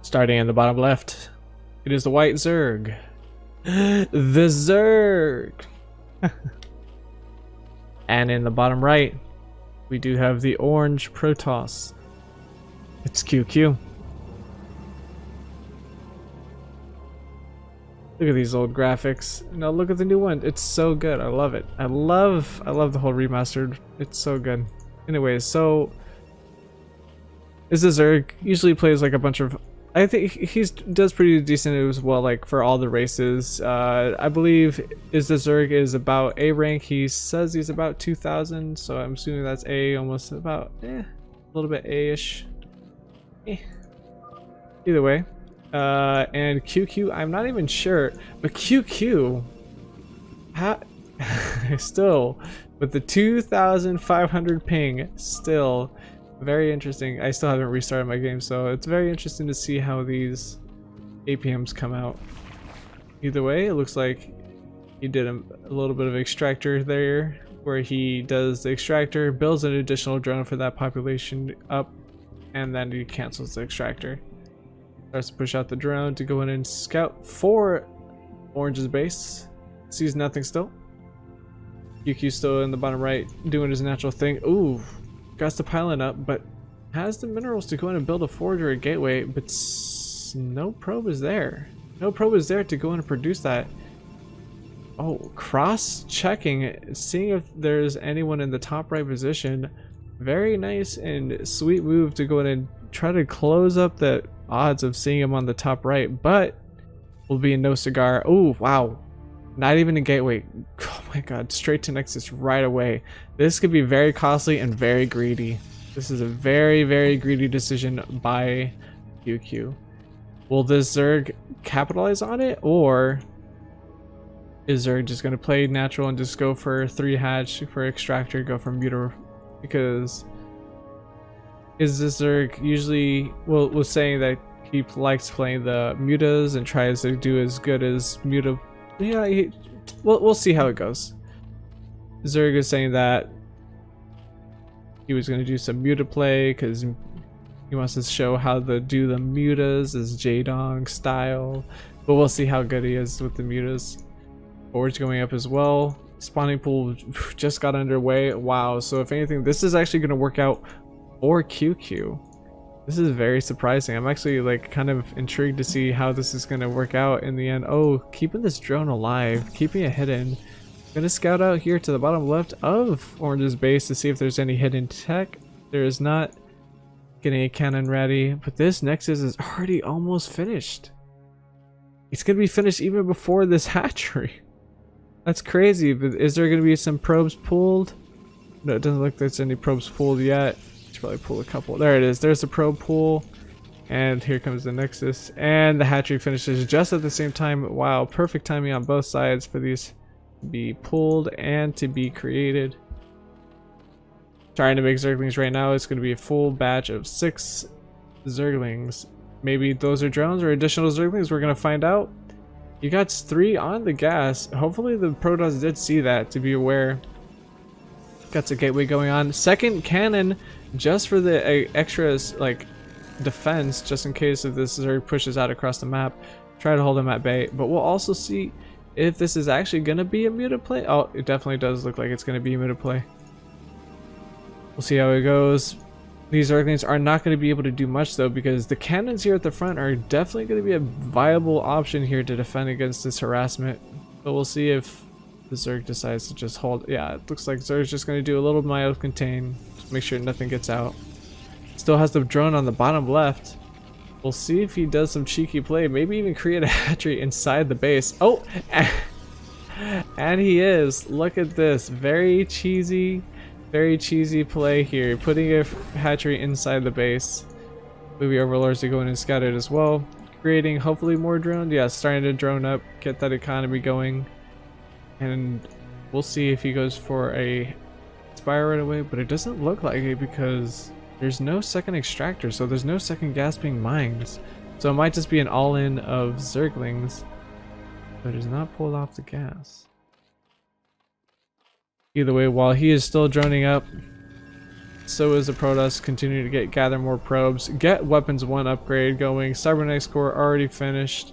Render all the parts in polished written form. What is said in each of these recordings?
Starting in the bottom left, it is the white Zerg. The Zerg! And in the bottom right, we do have the orange Protoss. It's QQ. Look at these old graphics. Now look at the new one. It's so good. I love it. I love the whole remastered. It's so good. Anyways, so is the Zerg. Usually plays like a bunch of, I think he does pretty decent as well, like for all the races. I believe is the Zerg is about A rank. He says he's about 2000, so I'm assuming that's A, almost about a little bit A-ish. Either way. And QQ, I'm not even sure, but QQ, still with the 2500 ping, still very interesting. I still haven't restarted my game, so it's very interesting to see how these APMs come out. Either way, it looks like he did a little bit of extractor there, where he does the extractor, builds an additional drone for that population up, and then he cancels the extractor. Starts to push out the drone to go in and scout for Orange's base. Sees nothing still. QQ still in the bottom right, doing his natural thing. Ooh, got the piling up, but has the minerals to go in and build a forge or a gateway, but no probe is there. No probe is there to go in and produce that. Oh, cross-checking, seeing if there's anyone in the top right position. Very nice and sweet move to go in and try to close up the odds of seeing him on the top right, but will be a no cigar. Oh, wow. Not even a gateway. Oh my god, straight to Nexus right away. This could be very costly and very greedy. This is a very, very greedy decision by QQ. Will this Zerg capitalize on it, or is Zerg just going to play natural and just go for 3 hatch for extractor, go for muter? Because is this Zerg usually was saying that he likes playing the mutas and tries to do as good as muta. Yeah, we'll see how it goes. Zerg is saying that he was going to do some muta play because he wants to show how to do the mutas as Jaedong style, but we'll see how good he is with the mutas. Forge going up as well. Spawning pool just got underway. Wow, so if anything, this is actually going to work out for QQ. This is very surprising. I'm actually like kind of intrigued to see how this is going to work out in the end. Oh, keeping this drone alive, keeping it hidden. Gonna scout out here to the bottom left of Orange's base to see if there's any hidden tech. There is not. Getting a cannon ready, but this Nexus is already almost finished. It's gonna be finished even before this hatchery. That's crazy. But is there gonna be some probes pulled? No, it doesn't look like there's any probes pulled yet. Should probably pull a couple. There it is. There's the probe pool, and here comes the Nexus, and the hatchery finishes just at the same time. Wow, perfect timing on both sides for these to be pulled and to be created. Trying to make Zerglings right now. It's going to be a full batch of 6 Zerglings. Maybe those are drones or additional Zerglings. We're going to find out. You got 3 on the gas. Hopefully the Protoss did see that to be aware. Got a gateway going on. Second cannon just for the extras, like defense, just in case if this Zerg pushes out across the map. Try to hold him at bay. But we'll also see if this is actually going to be a muta play. Oh, it definitely does look like it's going to be a muta play. We'll see how it goes. These Zerglings are not going to be able to do much though, because the cannons here at the front are definitely going to be a viable option here to defend against this harassment. But we'll see if the Zerg decides to just hold. Yeah, it looks like Zerg's just going to do a little mild contain. Just make sure nothing gets out. Still has the drone on the bottom left. We'll see if he does some cheeky play. Maybe even create a hatchery inside the base. Oh! And he is. Look at this. Very cheesy play here, putting a hatchery inside the base. Movie overlords to go in and scout it as well, creating hopefully more drones. Yeah, starting to drone up, get that economy going, and we'll see if he goes for a spire right away, but it doesn't look like it because there's no second extractor, so there's no second gas being mined, so it might just be an all-in of Zerglings, but it is not pulled off the gas. Either way, while he is still droning up, So is the Protoss. Continue to gather more probes. Get weapons 1 upgrade going. Cybernetics core already finished.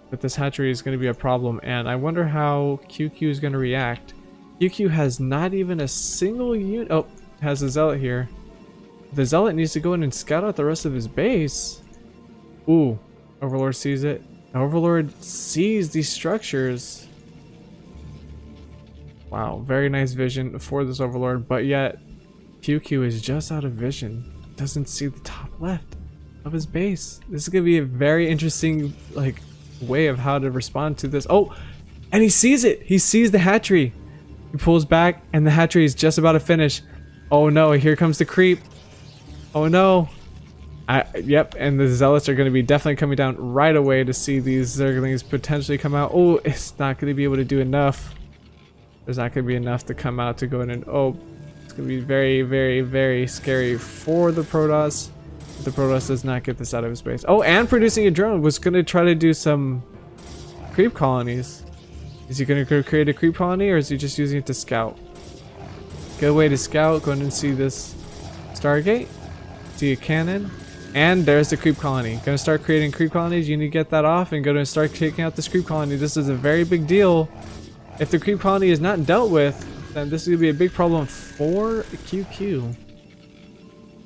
But this hatchery is going to be a problem, and I wonder how QQ is going to react. QQ has not even a single unit. Oh, has a Zealot here. The Zealot needs to go in and scout out the rest of his base. Ooh, Overlord sees it. Overlord sees these structures. Wow, very nice vision for this Overlord, but yet QQ is just out of vision. Doesn't see the top left of his base. This is going to be a very interesting, like, way of how to respond to this. Oh, and he sees it. He sees the hatchery. He pulls back, and the hatchery is just about to finish. Oh no, here comes the creep. Oh no. Yep, and the Zealots are going to be definitely coming down right away to see these Zerglings potentially come out. Oh, it's not going to be able to do enough. There's not going to be enough to come out to go in and... Oh, it's going to be very, very, very scary for the Protoss. The Protoss does not get this out of his base. Oh, and producing a drone was going to try to do some creep colonies. Is he going to create a creep colony, or is he just using it to scout? Good way to scout. Go in and see this Stargate. See a cannon. And there's the creep colony. Gonna start creating creep colonies. You need to get that off and go to start taking out this creep colony. This is a very big deal. If the creep colony is not dealt with, then this is gonna be a big problem for QQ.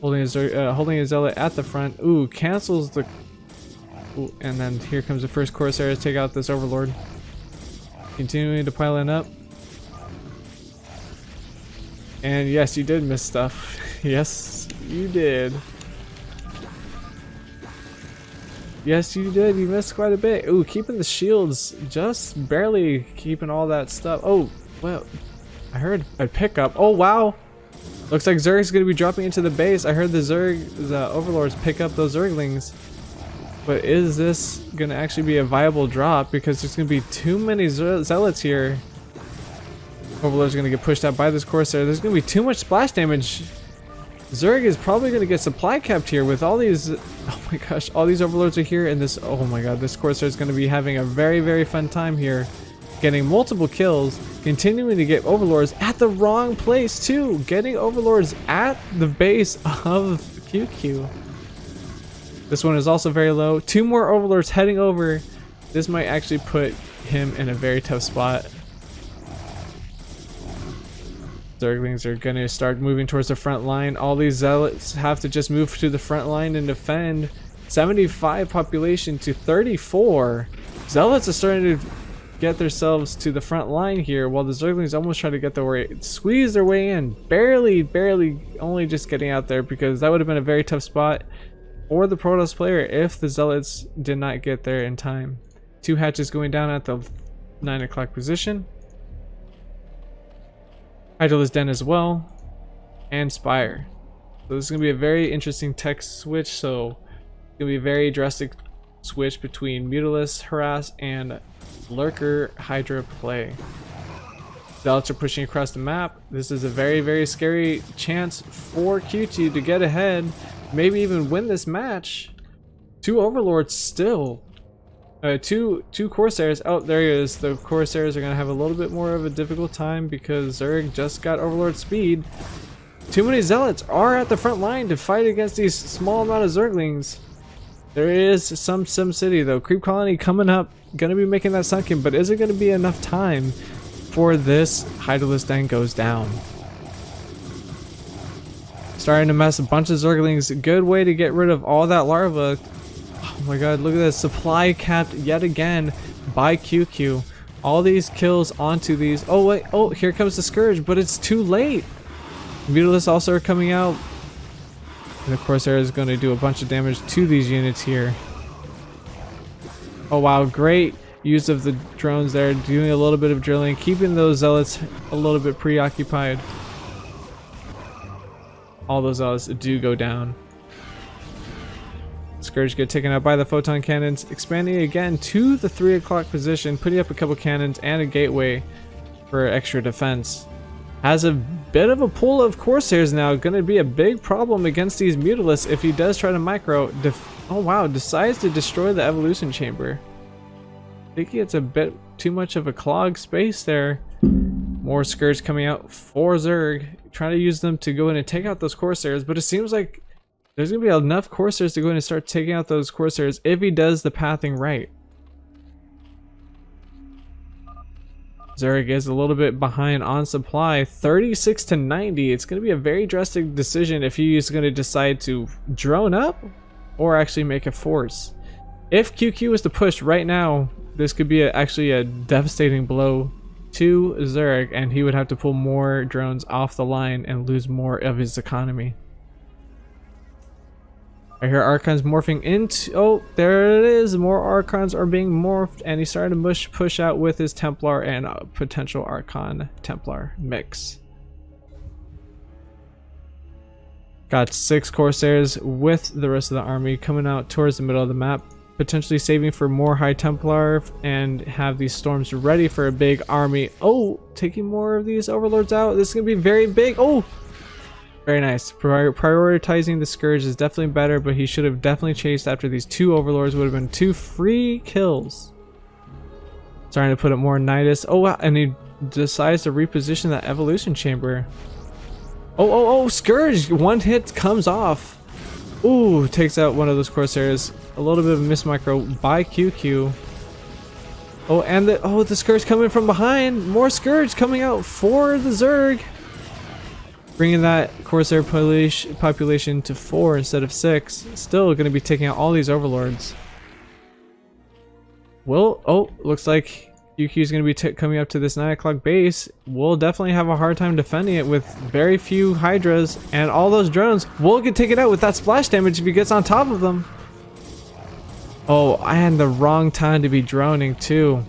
Holding a Zealot at the front. Ooh, cancels the... Ooh, and then here comes the first Corsair to take out this Overlord. Continuing to pile in up. And yes, you did miss stuff. Yes, you did. Yes, you did. You missed quite a bit. Ooh, keeping the shields, just barely keeping all that stuff. Oh, well, I heard a pickup. Oh, wow. Looks like Zerg's going to be dropping into the base. I heard the Overlords pick up those Zerglings. But is this going to actually be a viable drop? Because there's going to be too many Zealots here. Overlord's going to get pushed out by this Corsair. There's going to be too much splash damage. Zerg is probably going to get supply capped here with all these... Oh my gosh, all these Overlords are here, and this... Oh my god, this Corsair is going to be having a very, very fun time here. Getting multiple kills, continuing to get Overlords at the wrong place too. Getting Overlords at the base of QQ. This one is also very low. 2 more Overlords heading over. This might actually put him in a very tough spot. Zerglings are going to start moving towards the front line. All these Zealots have to just move to the front line and defend. 75 population to 34. Zealots are starting to get themselves to the front line here, while the Zerglings almost try to get their way, squeeze their way in. Barely, only just getting out there, because that would have been a very tough spot for the Protoss player if the Zealots did not get there in time. 2 hatches going down at the 9 o'clock position. Hydralisk Den as well, and Spire. So this is going to be a very interesting tech switch, so it's going to be a very drastic switch between Mutalisk, Harass, and Lurker Hydra play. Zealots are pushing across the map. This is a very, very scary chance for QT to get ahead, maybe even win this match. 2 Overlords still. Two Corsairs. Oh, there he is. The Corsairs are going to have a little bit more of a difficult time because Zerg just got Overlord speed. Too many Zealots are at the front line to fight against these small amount of Zerglings. There is some SimCity though. Creep Colony coming up. Going to be making that sunken, but is it going to be enough time for this Hydralisk Den goes down? Starting to mess a bunch of Zerglings. Good way to get rid of all that larva. Oh my god, look at this. Supply capped yet again by QQ. All these kills onto these. Oh wait, oh, here comes the Scourge, but it's too late. Mutalisks also are coming out. And the Corsair is going to do a bunch of damage to these units here. Oh wow, great use of the drones there. Doing a little bit of drilling, keeping those Zealots a little bit preoccupied. All those Zealots do go down. Scourge get taken out by the photon cannons, expanding again to the 3 o'clock position, putting up a couple cannons and a gateway for extra defense. Has a bit of a pool of Corsairs now, going to be a big problem against these Mutalisks if he does try to micro. Oh wow, decides to destroy the evolution chamber. I think it's a bit too much of a clogged space there. More Scourge coming out for Zerg. trying to use them to go in and take out those Corsairs, but it seems like there's going to be enough Corsairs to go in and start taking out those Corsairs if he does the pathing right. Zurich is a little bit behind on supply, 36 to 90. It's going to be a very drastic decision if he is going to decide to drone up or actually make a force. If QQ was to push right now, this could be actually a devastating blow to Zurich, and he would have to pull more drones off the line and lose more of his economy. I hear Archons morphing into... Oh, there it is. More Archons are being morphed, and he's starting to push out with his Templar and potential Archon Templar mix. Got 6 Corsairs with the rest of the army coming out towards the middle of the map, potentially saving for more High Templar and have these storms ready for a big army. Oh, taking more of these Overlords out. This is going to be very big. Oh! Very nice. Prioritizing the Scourge is definitely better, but he should have definitely chased after these 2 Overlords. Would have been 2 free kills. Starting to put up more Nidus. Oh wow, and he decides to reposition that Evolution Chamber. Oh, Scourge! One hit comes off. Ooh, takes out one of those Corsairs. A little bit of a miss micro by QQ. Oh, and the Scourge coming from behind. More Scourge coming out for the Zerg. Bringing that Corsair population to 4 instead of 6. Still going to be taking out all these Overlords. Well, oh, looks like QQ is going to be coming up to this 9 o'clock base. We'll definitely have a hard time defending it with very few Hydras, and all those drones will get taken out with that splash damage if he gets on top of them. Oh, and the wrong time to be droning too.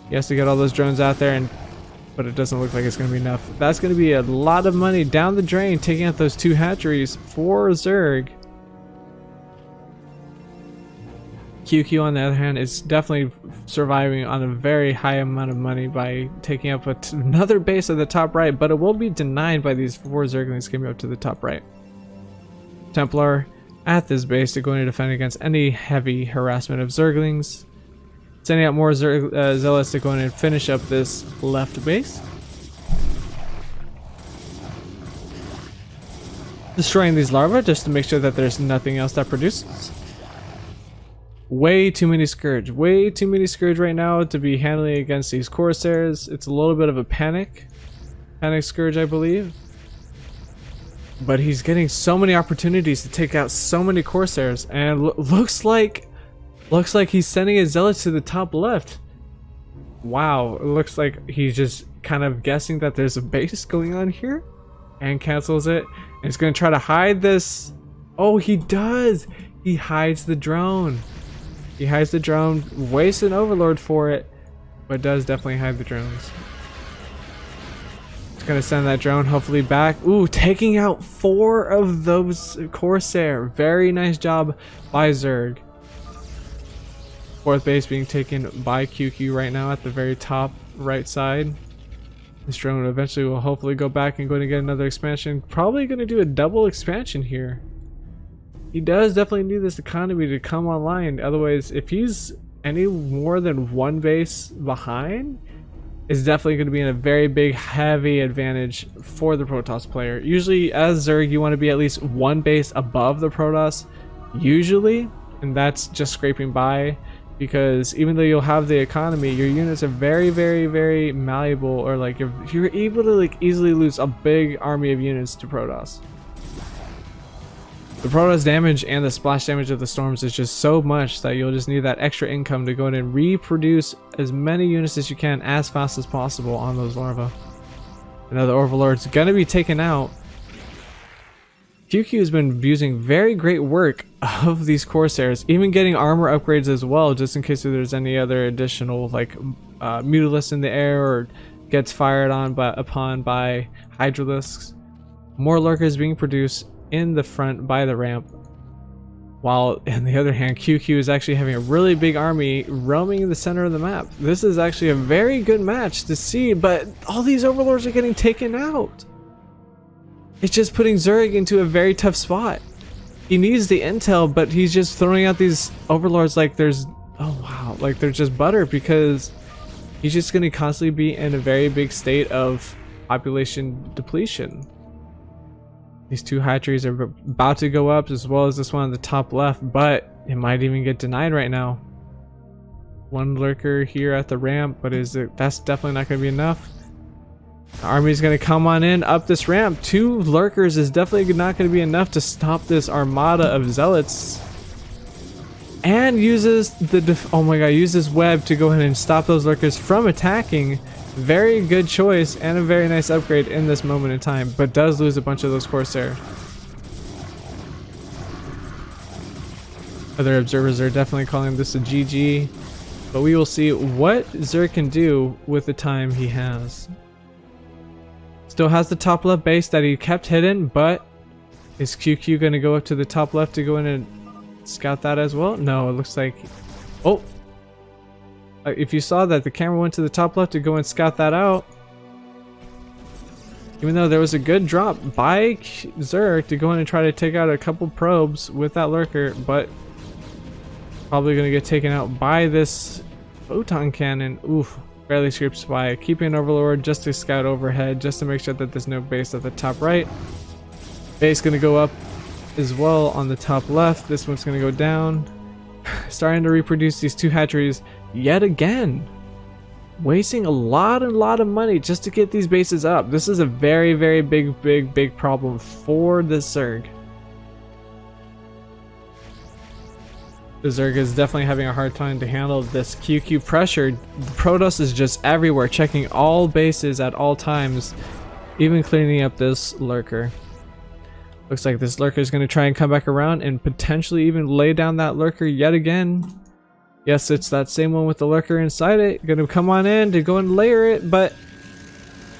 He has to get all those drones out there, but it doesn't look like it's going to be enough. That's going to be a lot of money down the drain, taking out those 2 hatcheries for Zerg. QQ, on the other hand, is definitely surviving on a very high amount of money by taking up another base at the top right, but it will be denied by these 4 Zerglings coming up to the top right. Templar at this base to go in to defend against any heavy harassment of Zerglings. Sending out more Zealots to go in and finish up this left base. Destroying these larvae just to make sure that there's nothing else that produces. Way too many Scourge. Way too many Scourge right now to be handling against these Corsairs. It's a little bit of a panic. Panic Scourge, I believe. But he's getting so many opportunities to take out so many Corsairs. And looks like he's sending his Zealots to the top left. Wow, it looks like he's just kind of guessing that there's a base going on here. And cancels it. And he's going to try to hide this. Oh, he does! He hides the drone. He hides the drone, wastes an Overlord for it, but does definitely hide the drones. He's going to send that drone hopefully back. Ooh, taking out 4 of those Corsair. Very nice job by Zerg. 4th base being taken by QQ right now at the very top right side. This drone eventually will hopefully go back and go to get another expansion. Probably going to do a double expansion here. He does definitely need this economy to come online. Otherwise, if he's any more than 1 base behind, it's definitely going to be in a very big, heavy advantage for the Protoss player. Usually, as Zerg, you want to be at least 1 base above the Protoss. Usually, and that's just scraping by. Because even though you'll have the economy, your units are very, very, very malleable, or like you're able to like easily lose a big army of units to Protoss. The Protoss damage and the splash damage of the storms is just so much that you'll just need that extra income to go in and reproduce as many units as you can as fast as possible on those larvae. Another Overlord's gonna be taken out. QQ has been using very great work of these Corsairs, even getting armor upgrades as well, just in case there's any other additional like Mutalisks in the air or gets fired upon by Hydralisks. More Lurkers being produced in the front by the ramp, while on the other hand QQ is actually having a really big army roaming in the center of the map. This is actually a very good match to see, but all these Overlords are getting taken out. It's just putting Zerg into a very tough spot. He needs the intel, but he's just throwing out these Overlords like there's, oh wow, like they're just butter, because he's just going to constantly be in a very big state of population depletion. These two hatcheries are about to go up, as well as this one on the top left, but it might even get denied right now. One lurker here at the ramp, but that's definitely not going to be enough. The army's going to come on in up this ramp. Two lurkers is definitely not going to be enough to stop this armada of zealots. And uses uses web to go ahead and stop those lurkers from attacking. Very good choice and a very nice upgrade in this moment in time, but does lose a bunch of those Corsair. Other observers are definitely calling this a GG, but we will see what Zerg can do with the time he has. Still has the top left base that he kept hidden, but is QQ going to go up to the top left to go in and scout that as well? No, it looks like... Oh! If you saw that, the camera went to the top left to go and scout that out. Even though there was a good drop by Zerg to go in and try to take out a couple probes with that lurker, but probably going to get taken out by this photon cannon. Oof, barely scrapes by. Keeping an overlord just to scout overhead, just to make sure that there's no base at the top right. Base going to go up as well on the top left. This one's going to go down. Starting to reproduce these two hatcheries yet again, wasting a lot of money just to get these bases up. This is a very big problem for the Zerg. The Zerg is definitely having a hard time to handle this QQ pressure. The Protoss is just everywhere, checking all bases at all times, even cleaning up this lurker. Looks like this lurker is going to try and come back around and potentially even lay down that lurker yet again. Yes, it's that same one with the lurker inside it. Going to come on in to go and layer it, but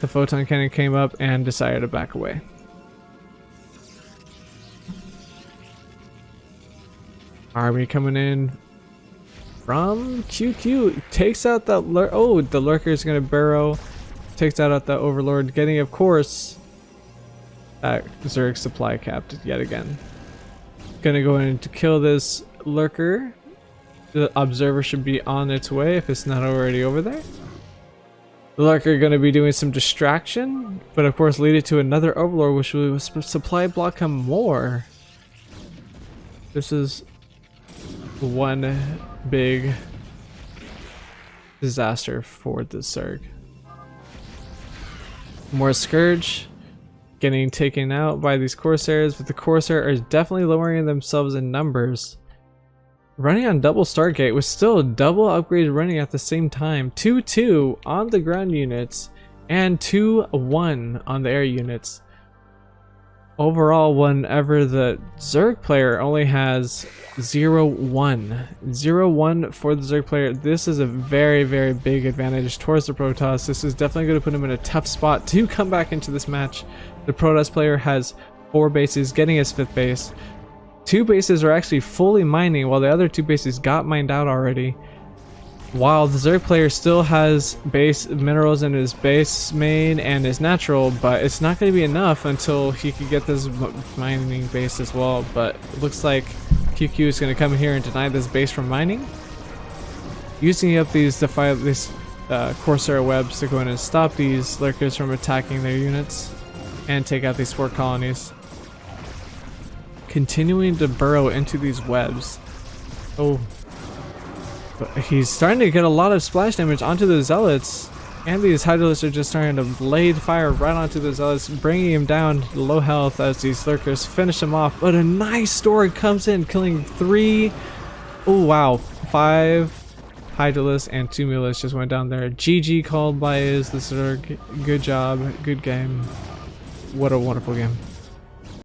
the photon cannon came up and decided to back away. Army coming in from QQ. Takes out that lurker. Oh, the lurker is going to burrow. Takes out the overlord, getting, of course, that Zerg supply capped yet again. Gonna go in to kill this lurker. The observer should be on its way if it's not already over there. The lurker gonna be doing some distraction, but of course lead it to another overlord, which will supply block him more. This is one big disaster for the Zerg. More Scourge. Getting taken out by these Corsairs, but the Corsair are definitely lowering themselves in numbers. Running on double Stargate with still a double upgrade running at the same time. 2-2 on the ground units and 2-1 on the air units. Overall, whenever the Zerg player only has 0-1. 0-1 for the Zerg player. This is a very big advantage towards the Protoss. This is definitely going to put him in a tough spot to come back into this match. The Protoss player has 4 bases, getting his 5th base. 2 bases are actually fully mining, while the other 2 bases got mined out already. While the Zerg player still has base minerals in his base main and his natural, but it's not going to be enough until he can get this mining base as well. But it looks like QQ is going to come here and deny this base from mining, using up these Corsair webs to go in and stop these lurkers from attacking their units and take out these 4 colonies. Continuing to burrow into these webs. Oh, but he's starting to get a lot of splash damage onto the zealots, and these hydralisks are just starting to blade fire right onto the zealots, bringing him down to low health as these lurkers finish him off. But a nice sword comes in, killing 3. Oh wow, 5 hydralisks and 2 mulas just went down there. GG called by the Zerg. Good job, good game. What a wonderful game.